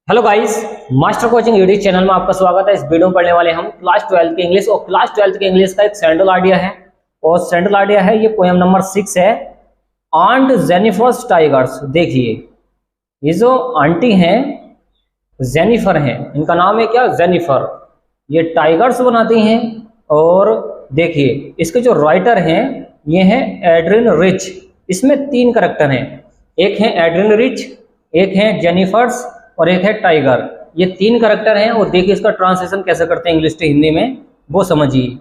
Hello guys, master coaching YouTube channel में आपका स्वागत है। इस वीडियो में पढ़ने वाले हम क्लास 12 के इंग्लिश और क्लास 12 के इंग्लिश का एक सेंट्रल आइडिया है। और सेंट्रल आइडिया है ये पोएम नंबर 6 है, आंट जेनिफर्स टाइगर्स। देखिए ये जो आंटी हैं जेनिफर हैं, इनका नाम है क्या, जेनिफर। ये टाइगर्स बनाती हैं। और देखिए इसके जो राइटर हैं ये हैं एड्रिन रिच। इसमें 3 करैक्टर हैं, एक है एड्रिन रिच, एक है जेनिफर्स और एक है टाइगर। ये 3 करैक्टर हैं। और देखिए इसका ट्रांसलेशन कैसे करते हैं इंग्लिश से हिंदी में, वो समझिए।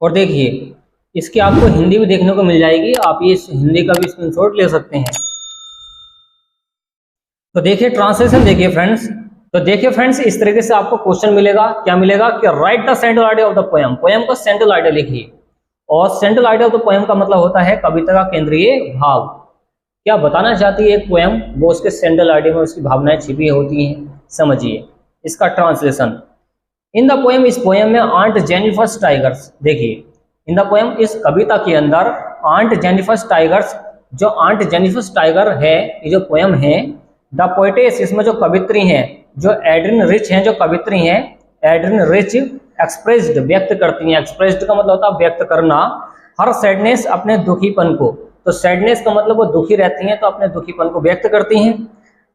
और देखिए इसकी आपको हिंदी भी देखने को मिल जाएगी, आप ये हिंदी का भी स्क्रीनशॉट ले सकते हैं। तो देखिए ट्रांसलेशन देखिए फ्रेंड्स। तो देखिए फ्रेंड्स, इस तरीके से आपको क्वेश्चन मिलेगा। क्या मिलेगा कि right the central idea of the poem. Poem का सेंट्रल आइडिया लिखिए। और central idea of the poem का मतलब होता है कविता का केंद्रीय भाव। क्या बताना चाहती है एक पोएम, वो उसके सेंट्रल आइडिया में उसकी भावनाएं छिपी होती हैं। समझिए इसका ट्रांसलेशन। इन द पोएम, इस पोएम में आंट जेनिफर्स टाइगर्स। देखिए इन द पोएम, इस कविता के अंदर आंट जेनिफर्स टाइगर्स, जो आंट जेनिफर्स टाइगर है, ये जो पोएम है। द पोएटेस, इसमें जो कवित्री हैं, जो एड्रिन रिच हैं, जो कवित्री हैं एड्रिन रिच, एक्सप्रेस्ड, व्यक्त करती हैं। एक्सप्रेस्ड का मतलब होता है व्यक्त करना। हर सैडनेस, अपने दुखीपन को। तो सैडनेस का मतलब वो दुखी रहती हैं, तो अपने दुखीपन को व्यक्त करती हैं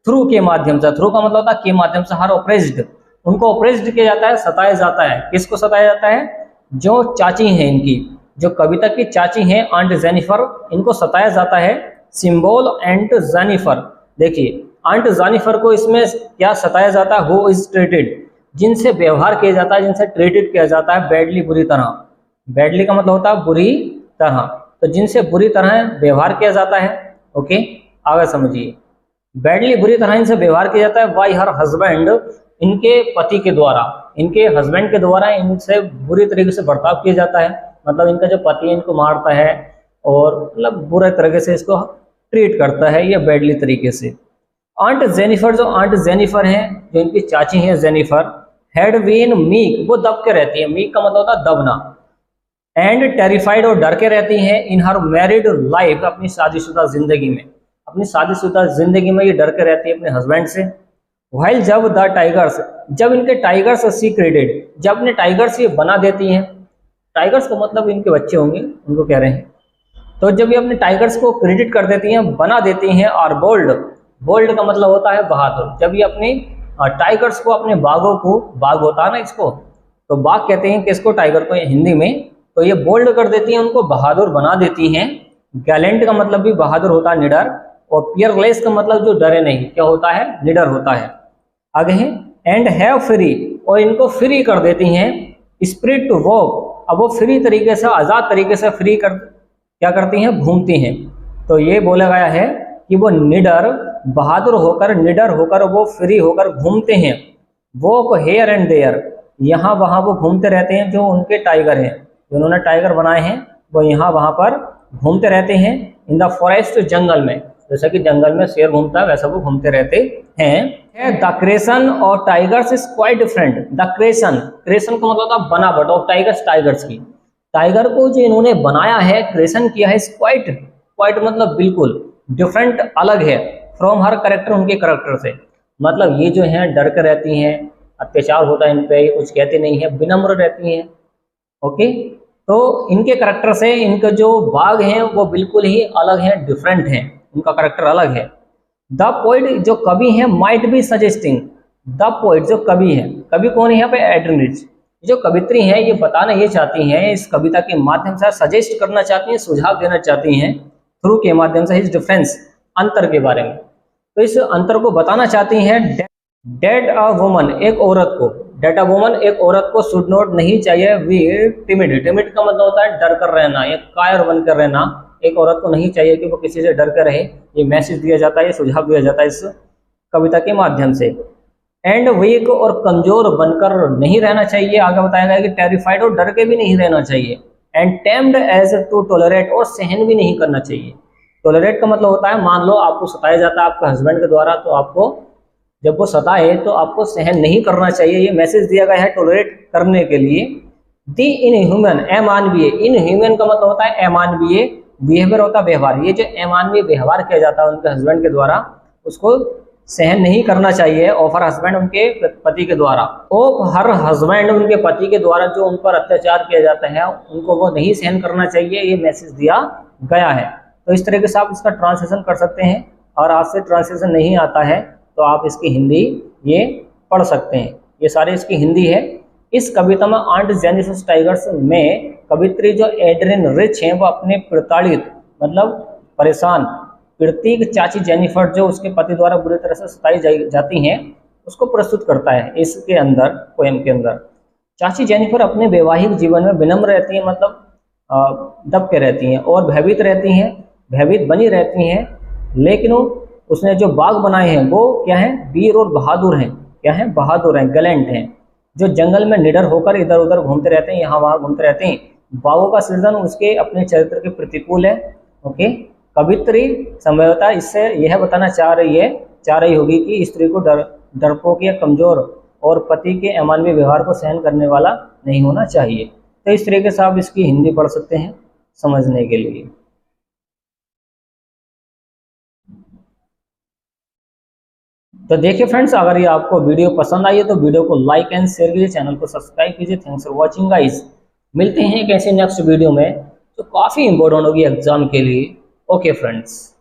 थ्रू के माध्यम से। थ्रू का मतलब होता है के माध्यम से। हर ऑप्रेस्ड, उनको ऑप्रेस्ड किया जाता है, सताया जाता है। किसको सताया जाता है? जो चाची हैं इनकी, जो कविता की चाची हैं आंट जेनिफर, इनको सताया जाता है। सिंबल एंट जेनिफर। देखिए आंट जेनिफर को इसमें क्या सताया जाता है? हु इज ट्रीटेड, जिनसे व्यवहार किया जाता है, जिनसे ट्रीटेड किया जाता है बैडली, बुरी तरह। बैडली का मतलब होता है बुरी तरह, तो जिनसे बुरी तरह व्यवहार किया जाता है। ओके, आगे समझिए। बैडली, बुरी तरह इनसे व्यवहार किया जाता है बाय हर हस्बैंड, इनके पति के द्वारा, इनके हस्बैंड के द्वारा इनसे बुरी तरीके से बर्ताव किया जाता है। मतलब इनका जो पति है इनको मारता है और मतलब बुरे तरीके से इसको ट्रीट करता है, ये बैडली तरीके से। आंट जेनिफर, जो आंट जेनिफर हैं, जो इनकी चाची हैं जेनिफर, हैड बीन मीक, वो दब के रहती है। मीक का मतलब होता है दबना। एंड टेरिफाइड, और डर के रहती हैं इन हर मैरिड लाइफ, अपनी शादीशुदा जिंदगी में। अपनी शादीशुदा जिंदगी में ये डर के रहती है अपने हस्बैंड से। व्हाइल, जब द टाइगर्स, जब इनके टाइगर्स सीक्रेटेड, जब अपने टाइगर्स ये बना देती हैं। टाइगर्स का मतलब इनके बच्चे होंगे, उनको कह रहे हैं। तो जब ये अपने टाइगर्स को क्रेडिट कर देती हैं, बना देती हैं। और बोल्ड, बोल्ड का मतलब होता है बहादुर। जब ये अपने टाइगर्स को, अपने बाघों को, बाघ होता है ना इसको, तो बाघ कहते हैं किसको, टाइगर को हिंदी में। तो ये बोल्ड कर देती हैं, उनको बहादुर बना देती हैं। गैलेंट का मतलब भी बहादुर होता है, निडर। और पियरलेस का मतलब जो डरे नहीं, क्या होता है, निडर होता है। आगे है एंड हैव फ्री, और इनको फ्री कर देती हैं। स्पिरिट टू वॉक, अब वो फ्री तरीके से, आज़ाद तरीके से फ्री कर, क्या करती हैं, घूमती हैं। तो ये बोला गया है कि वो निडर, बहादुर होकर, निडर होकर, वो फ्री होकर घूमते हैं। वॉक हेयर एंड देयर, यहाँ वहाँ वो घूमते रहते हैं। जो उनके टाइगर हैं, उन्होंने टाइगर बनाए हैं, वो यहाँ वहाँ पर घूमते रहते हैं। इन द फॉरेस्ट, जंगल में, जैसा कि जंगल में शेर घूमता है वैसा वो घूमते रहते हैं। द क्रेशन और tigers is quite different. The creation, creation का मतलब था बनावट, और टाइगर्स, टाइगर्स की। टाइगर को जो इन्होंने बनाया है, क्रेशन किया है, क्वाइट, क्वाइट मतलब बिल्कुल, डिफरेंट, अलग है। फ्रॉम हर करेक्टर, उनके करेक्टर से। मतलब ये जो है डर कर रहती हैं, अत्याचार होता है इन पे, कुछ कहते नहीं है, विनम्र रहती हैं। ओके, तो इनके करेक्टर से इनके जो बाघ हैं वो बिल्कुल ही अलग हैं, डिफरेंट हैं, उनका करेक्टर अलग है। द पोइट, जो कवि हैं, might be suggesting. The poet, जो कवि है, कवि कौन है यहाँ पे, एड्रिन रिच। जो कवित्री हैं ये बताना ये चाहती हैं, इस कविता के माध्यम से सजेस्ट करना चाहती हैं, सुझाव देना चाहती हैं थ्रू के माध्यम से, इस डिफरेंस, अंतर के बारे में। तो इस अंतर को बताना चाहती हैं। डेट अ वुमन, एक औरत को, डेट अ वुमन, एक औरत को शुड नॉट, नहीं चाहिए, वी टिमिड, टिमिड का मतलब होता है डर कर रहना, या कायर बन कर रहना। एक औरत को नहीं चाहिए कि वो किसी से डर कर रहे। ये मैसेज दिया जाता है, ये सुझाव दिया जाता है इस कविता के माध्यम से। एंड वीक, और कमजोर बनकर नहीं रहना चाहिए। आगे बताया गया कि टेरिफाइड, और डर के भी नहीं रहना चाहिए। And termed as to tolerate, और सहन भी नहीं करना चाहिए। टॉलरेट का मतलब होता है, मान लो आपको सताया जाता है आपके हस्बैंड के द्वारा, तो आपको जब वो सताए तो आपको सहन नहीं करना चाहिए। ये मैसेज दिया गया है टॉलरेट करने के लिए। दी इनह्यूमन, अमानवीय, इनह्यूमन का मतलब होता है अमानवीय, बिहेवियर होता है व्यवहार। ये जो अमानवीय व्यवहार किया जाता है उनके हस्बैंड के द्वारा, उसको सहन नहीं करना चाहिए ऑफ हर हस्बैंड उनके पति के द्वारा। ऑफ हर हस्बैंड उनके पति के द्वारा जो उन पर अत्याचार किया जाता है उनको वो नहीं सहन करना चाहिए, ये मैसेज दिया गया है। तो इस तरीके से आप इसका ट्रांसलेशन कर सकते हैं। और आपसे ट्रांसलेशन नहीं आता है तो आप इसकी हिंदी ये पढ़ सकते हैं। ये सारी इसकी हिंदी है। इस कविता में आंट जेनिफर टाइगर्स में कवित्री जो एड्रिन रिच हैं वो अपने प्रताड़ित मतलब परेशान पीड़ित की चाची जेनिफर जो उसके पति द्वारा बुरी तरह से सताई जाती हैं उसको प्रस्तुत करता है इसके अंदर, पोएम के अंदर। चाची जेनिफर अपने वैवाहिक जीवन में विनम्र रहती हैं, मतलब दब के रहती हैं और भयभीत रहती हैं, भयभीत बनी रहती हैं। लेकिन उसने जो बाग बनाए हैं वो क्या है, वीर और बहादुर हैं। क्या है, बहादुर हैं, गैलेंट हैं, जो जंगल में निडर होकर इधर उधर घूमते रहते हैं, यहाँ वहाँ घूमते रहते हैं। बागों का सृजन उसके अपने चरित्र के प्रतिकूल है। ओके, कवित्री संभवतः इससे यह बताना चाह रही होगी कि स्त्री को डरपोक या कमजोर और पति के अमानवीय व्यवहार को सहन करने वाला नहीं होना चाहिए। तो इस तरीके से आप इसकी हिंदी पढ़ सकते हैं समझने के लिए। तो देखिए फ्रेंड्स, अगर ये आपको वीडियो पसंद आई है तो वीडियो को लाइक एंड शेयर कीजिए, चैनल को सब्सक्राइब कीजिए। Thanks for watching guys. मिलते हैं एक ऐसे नेक्स्ट वीडियो में जो काफ़ी इंपॉर्टेंट होगी एग्जाम के लिए। Okay friends.